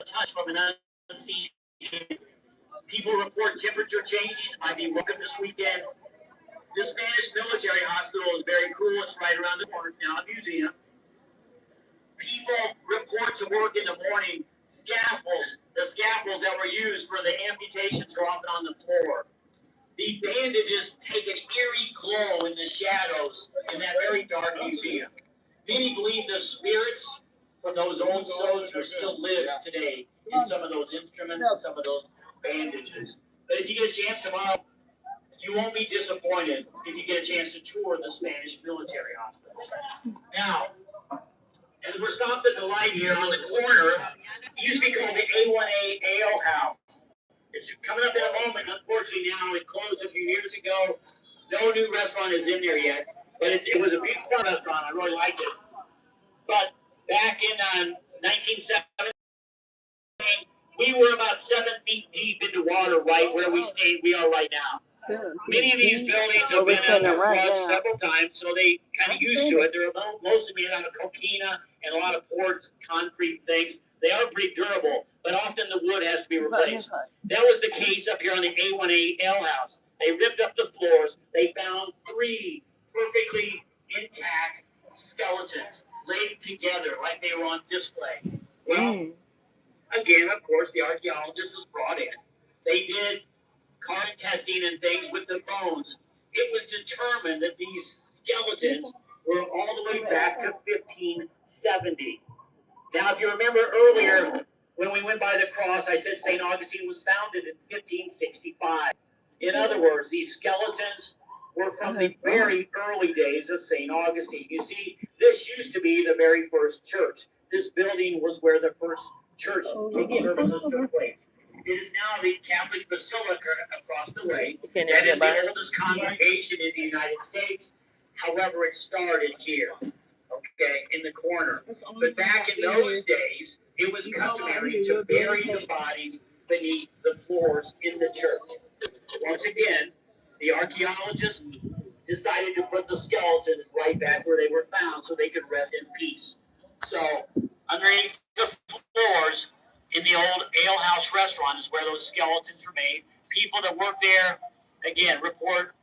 a touch from an unseen hand. People report temperature changing. Might be welcome this weekend. The Spanish military hospital is very cool. It's right around the corner now, a museum. People report to work in the morning. The scaffolds that were used for the amputations are often on the floor. The bandages take an eerie glow in the shadows in that very dark museum. Many believe the spirits from those old soldiers still live today in some of those instruments and some of those bandages. But if you get a chance tomorrow, you won't be disappointed if you get a chance to tour the Spanish military hospital. Now, as we're stopped at the light here on the corner, it used to be called the A1A Ale House. It's coming up in a moment. Unfortunately, now it closed a few years ago. No new restaurant is in there yet, but it was a beautiful restaurant. I really liked it. But back in 1970, we were about 7 feet deep into water, right where we are right now. Many of these buildings have been under flood several times, so they kind of used to it. They're mostly made out of coquina and a lot of poured concrete things. They are pretty durable, but often the wood has to be replaced. That was the case up here on the A1A Ale House. They ripped up the floors. They found 3 perfectly intact skeletons laid together like they were on display. Well, again, of course, the archaeologist was brought in. They did carbon testing and things with the bones. It was determined that these skeletons were all the way back to 1570. Now, if you remember earlier, when we went by the cross, I said St. Augustine was founded in 1565. In other words, these skeletons were from the very early days of St. Augustine. You see, this used to be the very first church. This building was where the first church services took place. It is now the Catholic Basilica across the way. That is the oldest congregation in the United States. However, it started here, okay, in the corner. But back in those days, it was customary to bury the bodies beneath the floors in the church. Once again, the archaeologists decided to put the skeletons right back where they were found so they could rest in peace. So, underneath the floors in the old Ale House restaurant is where those skeletons were made. People that work there, again, report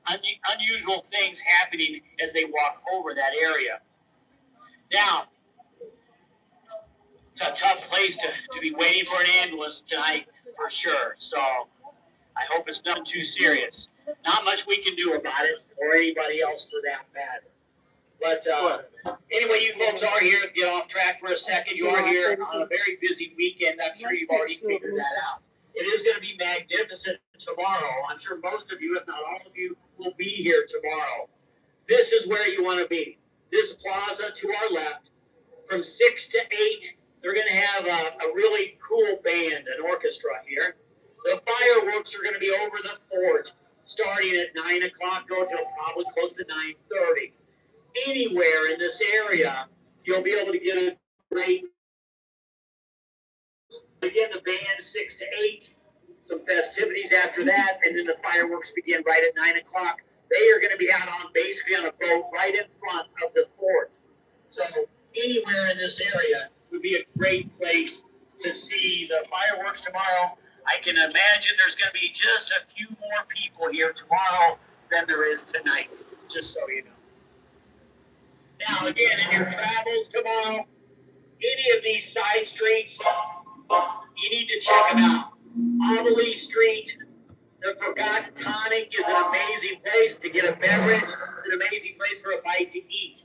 unusual things happening as they walk over that area. Now, it's a tough place to be waiting for an ambulance tonight for sure. So I hope it's nothing too serious. Not much we can do about it, or anybody else for that matter. But anyway, you folks are here. Get off track for a second. You are here on a very busy weekend. I'm sure you've already figured that out. It is going to be magnificent tomorrow. I'm sure most of you, if not all of you, will be here tomorrow. This is where you want to be. This plaza to our left, from 6 to 8, they're going to have a really cool band, an orchestra here. The fireworks are going to be over the fort, starting at 9 o'clock, going till probably close to 9:30. Anywhere in this area, you'll be able to get a great. Again, the band 6 to 8, some festivities after that, and then the fireworks begin right at 9 o'clock. They are going to be out on basically on a boat right in front of the fort. So anywhere in this area would be a great place to see the fireworks tomorrow. I can imagine there's going to be just a few more people here tomorrow than there is tonight, just so you know. Now, again, in your travels tomorrow, any of these side streets, you need to check them out. Amelie Street, the Forgotten Tonic is an amazing place to get a beverage. It's an amazing place for a bite to eat.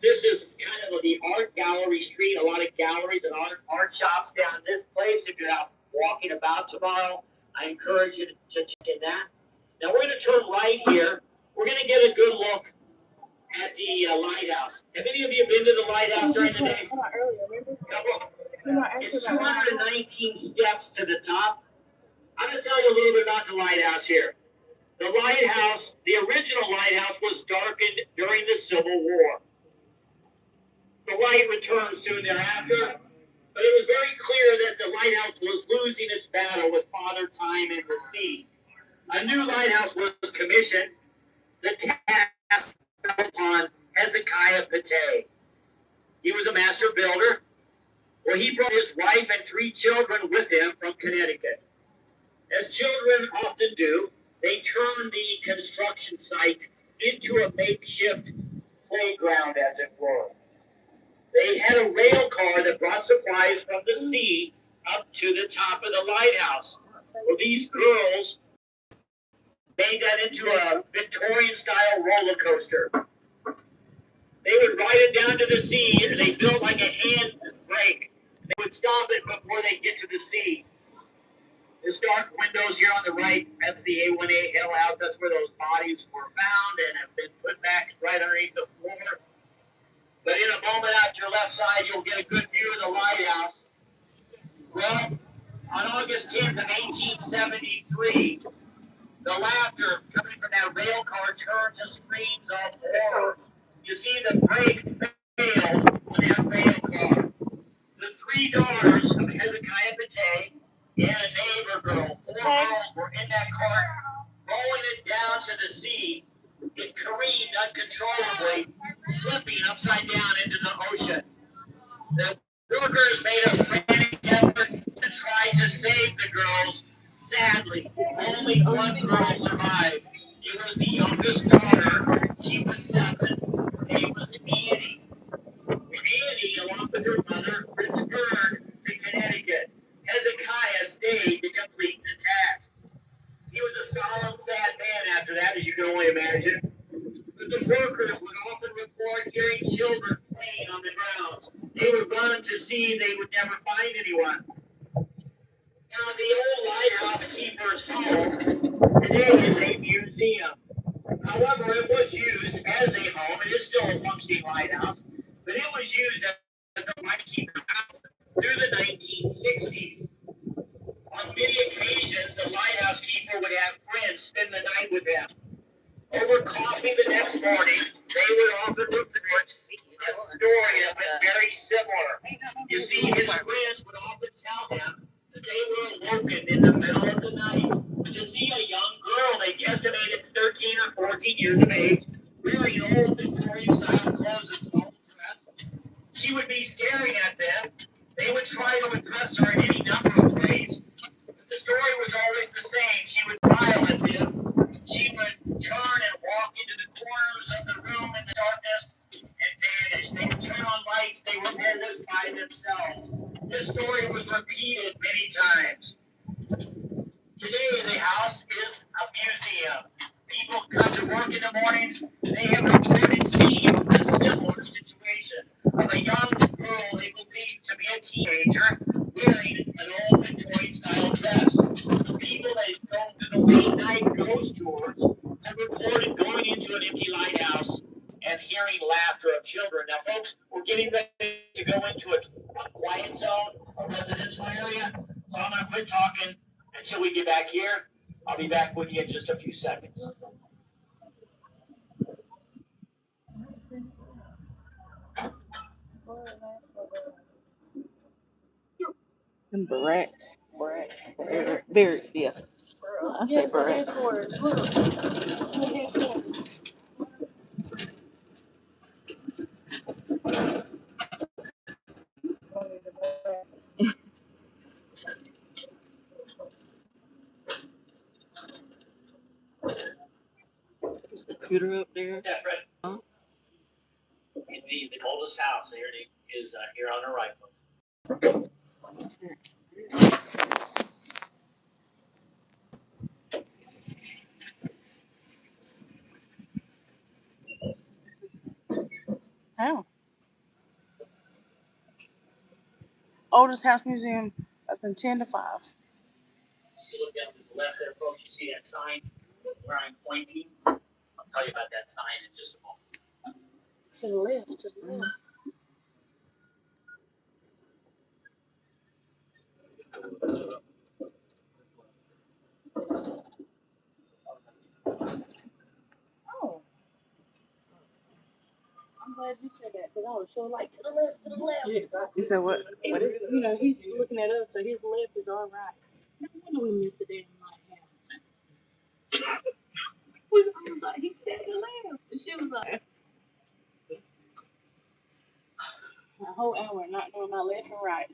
This is kind of the art gallery street, a lot of galleries and art shops down this place. If you're out walking about tomorrow, I encourage you to check in that. Now, we're going to turn right here. We're going to get a good look at the lighthouse. Have any of you been to the lighthouse during the day? It's 219 steps to the top. I'm going to tell you a little bit about the lighthouse here. The lighthouse, the original lighthouse, was darkened during the Civil War. The light returned soon thereafter, but it was very clear that the lighthouse was losing its battle with Father Time and the sea. A new lighthouse was commissioned. The task fell upon Hezekiah Pate. He was a master builder. Well, he brought his wife and 3 children with him from Connecticut. As children often do, they turned the construction site into a makeshift playground, as it were. They had a rail car that brought supplies from the sea up to the top of the lighthouse. Well, these girls made that into a Victorian style roller coaster. They would ride it down to the sea, and they built like a hand brake. They would stop it before they get to the sea. This dark windows here on the right, that's the A1A Hill House. That's where those bodies were found and have been put back right underneath the floor. But in a moment out your left side, you'll get a good view of the lighthouse. Well, on August 10th of 1873, the laughter coming from that rail car turns to screams of horror. You see the brake failed on that rail car. The 3 daughters of Hezekiah Batey and a neighbor girl, 4 girls were in that cart, rolling it down to the sea. It careened uncontrollably, flipping upside down into the ocean. The workers made a frantic effort to try to save the girls. Sadly, only one girl survived. It was the youngest daughter. She was 7. Her name was Annie. Annie, along with her mother, returned to Connecticut. Hezekiah stayed to complete the task. He was a solemn, sad man after that, as you can only imagine. But the workers would often report hearing children playing on the grounds. They would run to see they would never find anyone. Now, the old lighthouse keeper's home today is a museum. However, it was used as a home. It is still a functioning lighthouse, but it was used as a lightkeeper house through the 1960s. On many occasions, the lighthouse keeper would have friends spend the night with him. Over coffee the next morning, they would often report a story that went very similar. You see, his friends would often tell him that they were awoken in the middle of the night to see a young girl they estimated 13 or 14 years of age, wearing old Victorian style clothes and small dress. She would be staring at them. They would try to impress her in any number of ways. The story was always the same. She would smile at them. She would turn and walk into the corners of the room in the darkness and vanish. They would turn on lights. They were always by themselves. This story was repeated many times. Today, the house is a museum. People come to work in the mornings. They have reported seeing a similar situation of a young girl they believe to be a teenager wearing an old Victorian style dress. People that go to the late night ghost tours have reported going into an empty lighthouse and hearing laughter of children. Now, folks, we're getting ready to go into a quiet zone, a residential area. So I'm going to quit talking until we get back here. I'll be back with you in just a few seconds. Barrett. Barrett, yeah. I say Barrett. His computer up there. Yeah, Fred. Huh? The oldest house here is here on the right. How? Oldest House Museum open 10 to 5. You look down to the left there, folks. You see that sign where I'm pointing? I'll tell you about that sign in just a moment. To the left, to the left. Oh. I'm glad you said that because I was sure like to the left, to the left. Yeah. You said what? What is it? You know, he's looking at us, so his left is all right. I know we missed the damn lighthouse. I was like, he said the left. And she was like, A whole hour not knowing my left and right.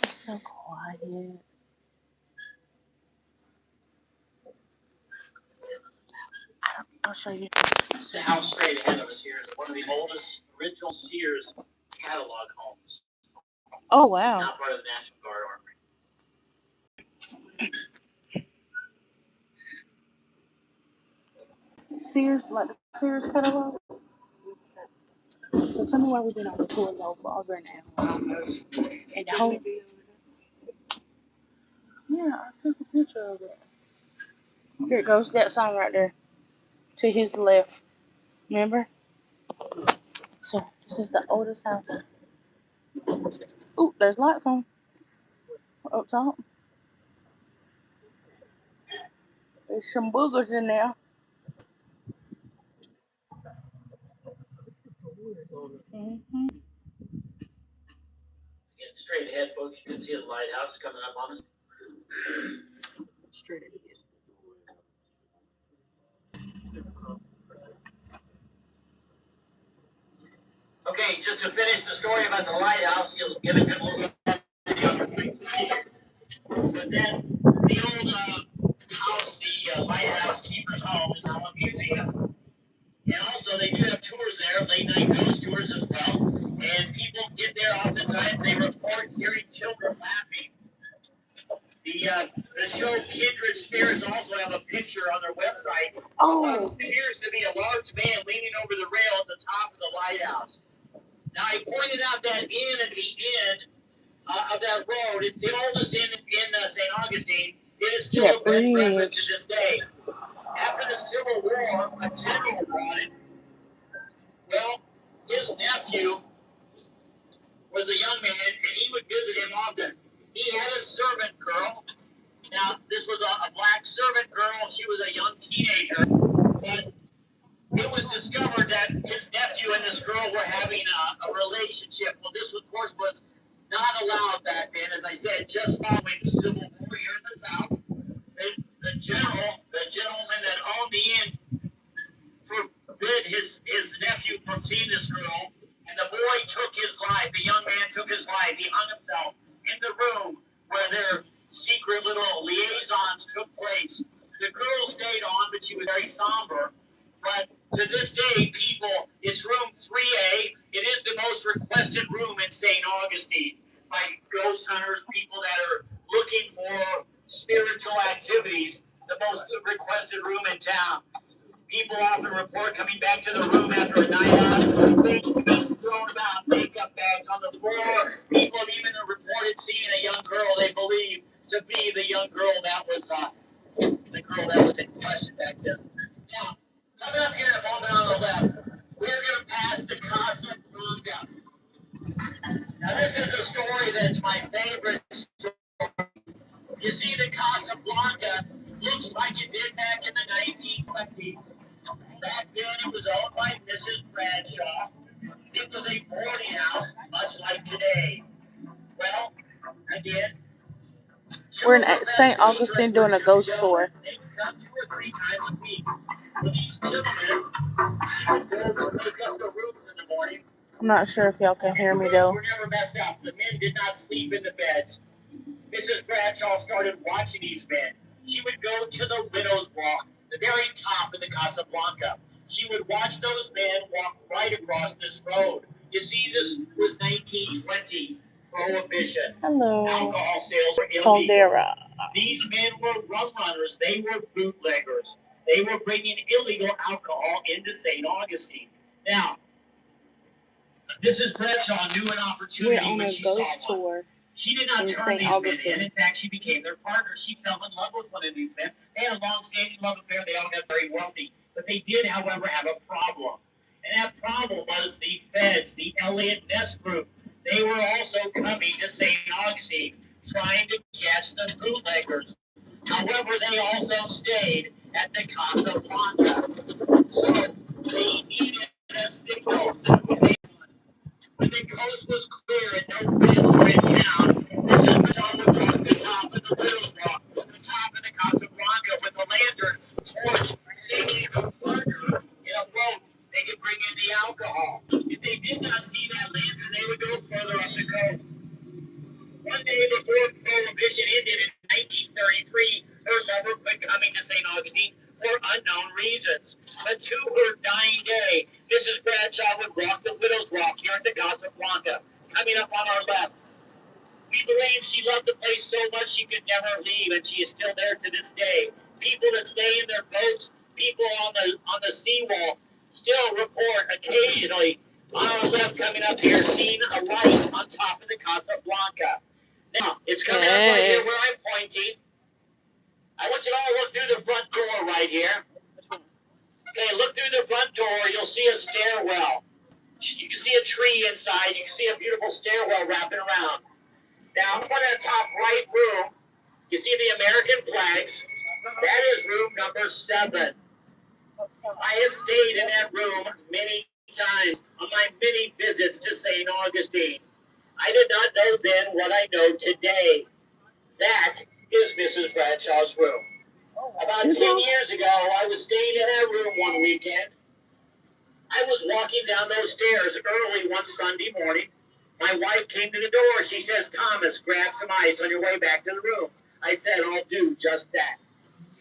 It's so quiet. I'll show you. The house straight ahead of us here is one of the oldest original Sears catalog homes. Oh, wow. Not part of the National Guard Armory. Sears, like the Sears catalog. So tell me why we've been on the tour though for over an hour almost. And the whole yeah, I took a picture of it. Here it goes, that sign right there. To his left. Remember? So this is the oldest house. Ooh, there's lights on. Up top. There's some boogers in there. Mm-hmm. Again, straight ahead, folks, you can see the lighthouse coming up on us. Straight ahead. Okay, just to finish the story about the lighthouse, you'll get a good look at the But then the old house, the lighthouse keeper's home, is now a museum. And also, they do have tours there, late night ghost tours as well. And people get there oftentimes, they report hearing children laughing. The show Kindred Spirits also have a picture on their website. Oh. What appears to be a large man leaning over the rail at the top of the lighthouse. Now, I pointed out that inn at the end of that road, it's the oldest inn in St. Augustine. It is still a bed and breakfast to this day. After the Civil War, a general bought it. Well, his nephew was a young man, and he would visit him often. He had a servant girl. Now, this was a black servant girl. She was a young teenager. But it was discovered that his nephew and this girl were having a relationship. Well, this, of course, was not allowed back then. As I said, just following the Civil War here in the South. The gentleman that owned the inn forbid his nephew from seeing this girl. And the boy took his life. The young man took his life. He hung himself in the room where their secret little liaisons took place. The girl stayed on, but she was very somber. But to this day, people, it's room 3A. It is the most requested room in St. Augustine by ghost hunters, people that are looking for spiritual activities. The most requested room in town. People often report coming back to the room after a night out, things thrown about, makeup bags on the floor. People have even reported seeing a young girl they believe to be the young girl that was the girl that was in question back then. Now, coming up here in a moment on the left, we're going to pass the Casa Blanca. Now, this is a story that's my favorite story. You see, the Casa Blanca looks like it did back in the 1920s. Back then, it was owned by Mrs. Bradshaw. It was a boarding house, much like today. Well, again, we're in St. Augustine doing a ghost tour. They would come 2 or 3 times a week. For these children, she would go to make up the rooms in the morning. I'm not sure if y'all can hear me though. Were never messed up. The men did not sleep in the beds. Mrs. Bradshaw started watching these men. She would go to the Widow's Walk, the very top of the Casa Blanca. She would watch those men walk right across this road. You see, this was 1920. Prohibition. Hello. Alcohol sales were illegal. Caldera. These men were rum runners. They were bootleggers. They were bringing illegal alcohol into St. Augustine. Now, Mrs. Bradshaw knew an opportunity when she saw one. Tour. She did not turn these men in. In fact, she became their partner. She fell in love with one of these men. They had a long-standing love affair. They all got very wealthy. But they did, however, have a problem. And that problem was the feds, the Elliott Ness Group. They were also coming to St. Augustine, trying to catch the bootleggers. However, they also stayed at the Casa Blanca. So they needed a signal. When the coast was clear and no fish were in town, this is Michelle would walk the top of the Widows Walk, the top of the Casa Blanca with a lantern, torch, singing a partner in a boat. They could bring in the alcohol. If they did not see that lantern, they would go further up the coast. One day before Prohibition ended in 1933, her lover quit coming to St. Augustine for unknown reasons. But to her dying day, Mrs. Bradshaw would walk the Widow's Walk here at the Casa Blanca, coming up on our left. We believe she loved the place so much she could never leave, and she is still there to this day. People that stay in their boats, people on the seawall, still report occasionally on our left coming up here, seeing a light on top of the Casa Blanca. Now, it's coming up right here where I'm pointing. I want you to all look through the front door right here. Okay, look through the front door. You'll see a stairwell. You can see a tree inside. You can see a beautiful stairwell wrapping around. Now, up on the top right room, you see the American flags. That is room number 7. I have stayed in that room many times on my many visits to St. Augustine. I did not know then what I know today. That is Mrs. Bradshaw's room. About 10 years ago, I was staying in that room one weekend. I was walking down those stairs early one Sunday morning. My wife came to the door. She says, "Thomas, grab some ice on your way back to the room." I said, "I'll do just that."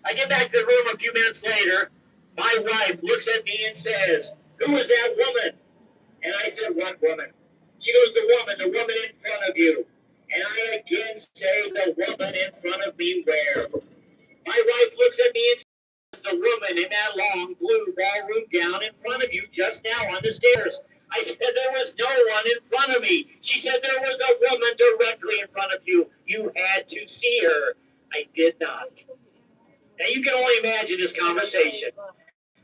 I get back to the room a few minutes later. My wife looks at me and says, "Who is that woman?" And I said, "What woman?" She goes, the woman in front of you." And I again say, "The woman in front of me where?" My wife looks at me and says, "The woman in that long blue ballroom gown in front of you just now on the stairs." I said, "There was no one in front of me." She said, "There was a woman directly in front of you. You had to see her." I did not. Now you can only imagine this conversation.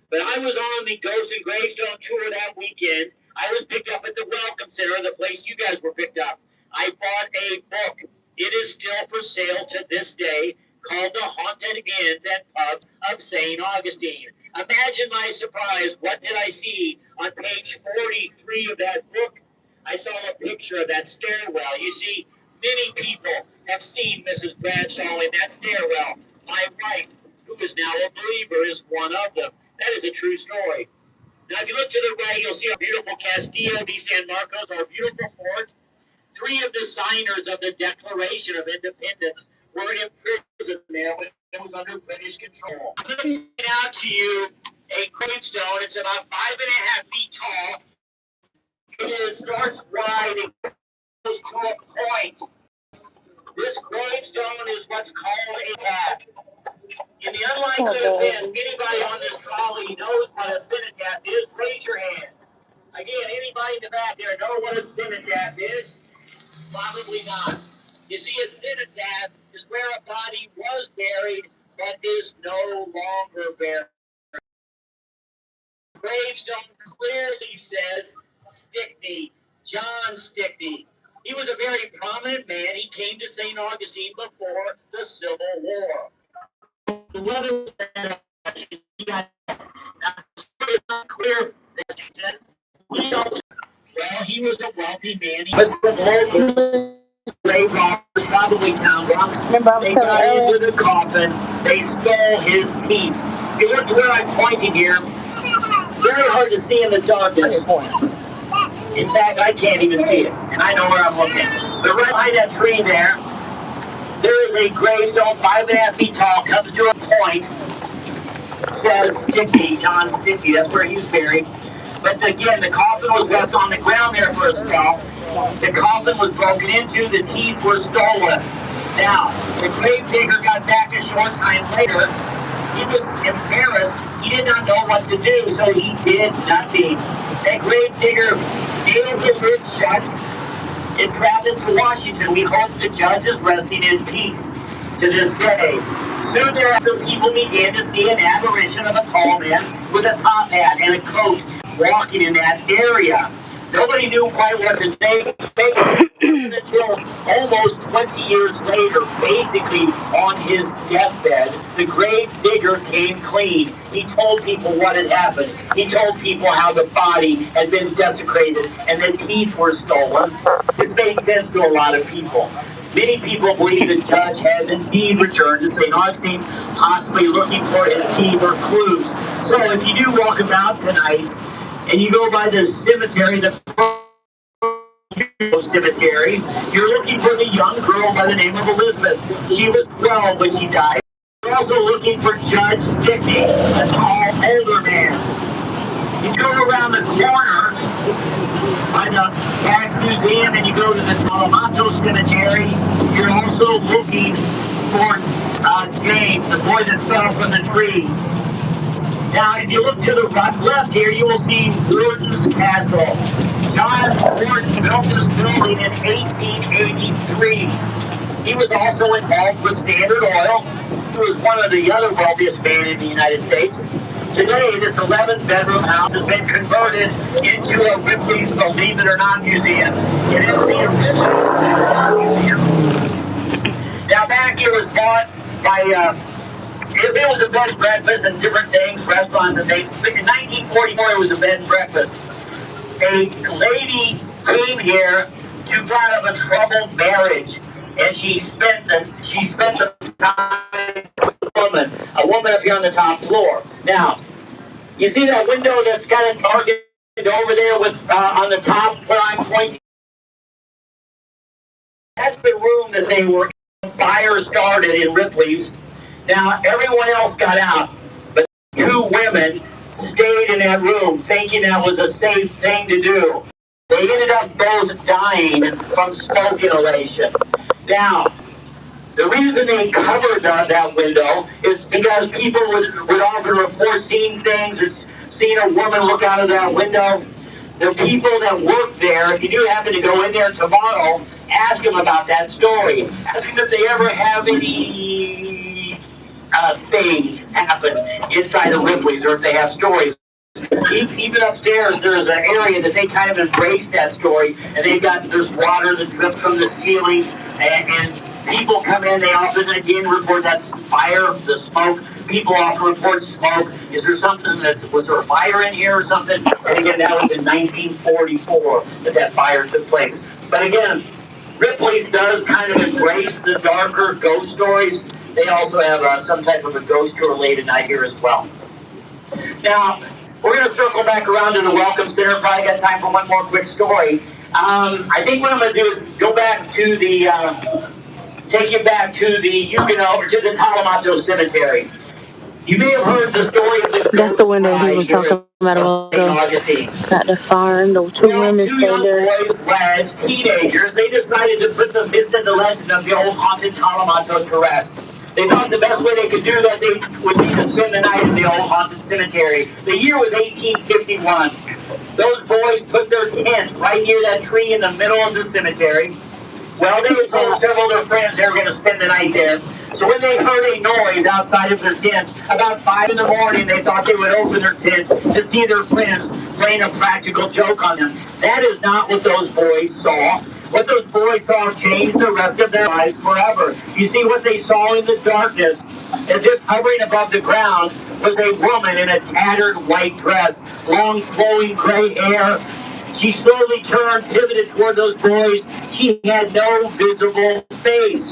But I was on the Ghost and Gravestone tour that weekend. I was picked up at the Welcome Center, the place you guys were picked up. I bought a book. It is still for sale to this day, called The Haunted Inns and Pub of St. Augustine. Imagine my surprise. What did I see on page 43 of that book? I saw a picture of that stairwell. You see, many people have seen Mrs. Bradshaw in that stairwell. My wife, who is now a believer, is one of them. That is a true story. Now, if you look to the right, you'll see our beautiful Castillo de San Marcos, our beautiful fort. 3 of the signers of the Declaration of Independence were in prison there when it was under British control. I'm going to point out to you a gravestone. It's about 5.5 feet tall. Starts wide and goes to a point. This gravestone is what's called a cenotaph. In the unlikely event anybody on this trolley knows what a cenotaph is, raise your hand. Again, anybody in the back there know what a cenotaph is? Probably not. You see, a cenotaph is where a body was buried but is no longer buried. The gravestone clearly says Stickney, John Stickney. He was a very prominent man. He came to St. Augustine before the Civil War. The weather was bad. It's not clear. Well, he was a wealthy man. He was from local slave robbers, probably town drunks. They got into the coffin. They stole his teeth. If you look to where I'm pointing here, very hard to see in the darkness. In fact, I can't even see it, and I know where I'm looking. But right behind that tree there is a gravestone 5.5 feet tall, comes to a point, says Stickney, John Stickney, that's where he was buried. But again, the coffin was left on the ground there for a spell. The coffin was broken into, the teeth were stolen. Now, the grave digger got back a short time later. He was embarrassed. He did not know what to do, so he did nothing. That grave digger nailed his lips shut and traveled to Washington. We hope the judge is resting in peace to this day. Soon thereafter, people began to see an apparition of a tall man with a top hat and a coat walking in that area. Nobody knew quite what to think until almost 20 years later, basically on his deathbed, the grave digger came clean. He told people what had happened. He told people how the body had been desecrated and the teeth were stolen. This made sense to a lot of people. Many people believe the judge has indeed returned to St. Augustine, possibly looking for his teeth or clues. So if you do walk about tonight and you go by the cemetery, the cemetery, you're looking for the young girl by the name of Elizabeth. She was 12 when she died. You're also looking for Judge Stickney, a tall, older man. He's going around the corner by the Wax Museum and you go to the Talamato Cemetery. You're also looking for James, the boy that fell from the tree. Now, if you look to the left here, you will see Wharton's Castle. John Wharton built this building in 1883. He was also involved with Standard Oil. He was one of the other wealthiest men in the United States. Today, this 11-bedroom house has been converted into a Ripley's Believe It or Not museum. It is the original museum. Now, back here was bought by... It was a bed and breakfast and different things, restaurants and things. In 1944, it was a bed and breakfast. A lady came here to get out of a troubled marriage, and she spent some time with a woman up here on the top floor. Now, you see that window that's kind of targeted over there with on the top where I'm pointing? That's the room that they were in. Fire started in Ripley's. Now, everyone else got out, but two women stayed in that room thinking that was a safe thing to do. They ended up both dying from smoke inhalation. Now, the reason they covered that window is because people would often report seeing things or seeing a woman look out of that window. The people that work there, if you do happen to go in there tomorrow, ask them about that story. Ask them if they ever have any things happen inside of Ripley's or if they have stories. Even upstairs, there's an area that they kind of embrace that story, and there's water that drips from the ceiling, and people come in, they often again report that fire, the smoke. People often report smoke. Is there something was there a fire in here or something? And again, that was in 1944 that fire took place. But again, Ripley's does kind of embrace the darker ghost stories. They also have some type of a ghost tour late at night here as well. Now, we're going to circle back around to the Welcome Center. Probably got time for one more quick story. I think what I'm going to do is go back to take you back to the Talamato Cemetery. You may have heard the story of the That's the window he was talking about a while ago. Got the fire and the two women stayed there. Boys, lads, teenagers, they decided to put the myth and the legend of the old haunted Talamato to rest. They thought the best way they could do that would be to spend the night in the old haunted cemetery. The year was 1851. Those boys put their tent right near that tree in the middle of the cemetery. Well, they had told several of their friends they were going to spend the night there. So when they heard a noise outside of their tent, about 5 in the morning, they thought they would open their tent to see their friends playing a practical joke on them. That is not what those boys saw. What those boys saw changed the rest of their lives forever. You see, what they saw in the darkness, as if hovering above the ground, was a woman in a tattered white dress, long flowing gray hair. She slowly turned, pivoted toward those boys. She had no visible face.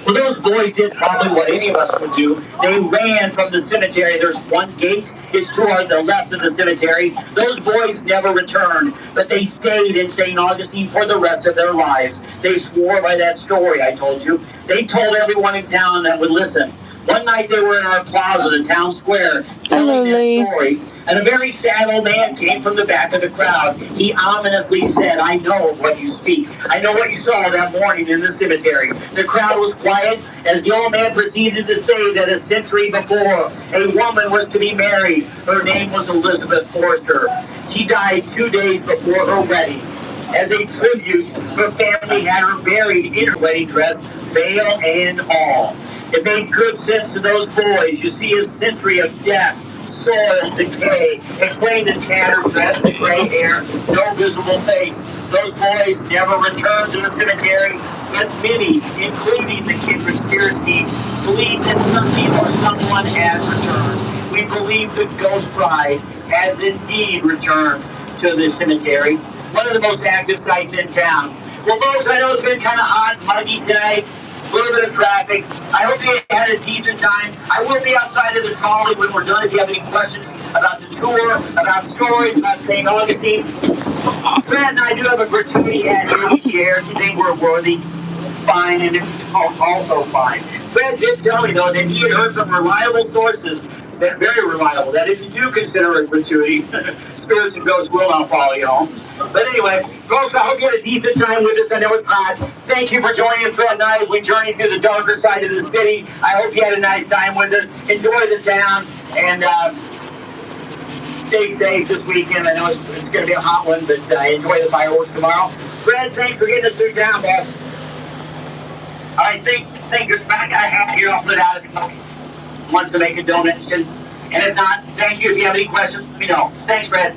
Well, those boys did probably what any of us would do. They ran from the cemetery. There's one gate. It's toward the left of the cemetery. Those boys never returned, but they stayed in St. Augustine for the rest of their lives. They swore by that story I told you. They told everyone in town that would listen. One night they were in our plaza, the town square, telling that story, and a very sad old man came from the back of the crowd. He ominously said, "I know of what you speak. I know what you saw that morning in the cemetery." The crowd was quiet as the old man proceeded to say that a century before, a woman was to be married. Her name was Elizabeth Forster. She died 2 days before her wedding. As a tribute, her family had her buried in her wedding dress, veil and all. It made good sense to those boys. You see, a century of death, soil, decay, explain the tattered dress, the gray hair, no visible face. Those boys never returned to the cemetery, but many, including the Kindred Spirit team, believe that something or someone has returned. We believe the Ghost Bride has indeed returned to the cemetery, one of the most active sites in town. Well, folks, I know it's been kind of hot and muggy tonight. A little bit of traffic. I hope you had a decent time. I will be outside of the trolley when we're done. If you have any questions about the tour, about stories, about St. Augustine, Fred and I do have a gratuity at here we share. If you think we're worthy, fine, and it's also fine. Fred did tell me, though, that he had heard from reliable sources, that very reliable, that if you do consider it gratuity, spirits and ghosts will not follow you home. But anyway, folks, I hope you had a decent time with us. I know it's hot. Thank you for joining us Fred and I as we journey through the darker side of the city. I hope you had a nice time with us. Enjoy the town, and stay safe this weekend. I know it's going to be a hot one, but enjoy the fireworks tomorrow. Fred, thanks for getting us through town, boss. I think you're back. I have here. I'll put out if you wants to make a donation. And if not, thank you. If you have any questions, let me know. Thanks, Fred.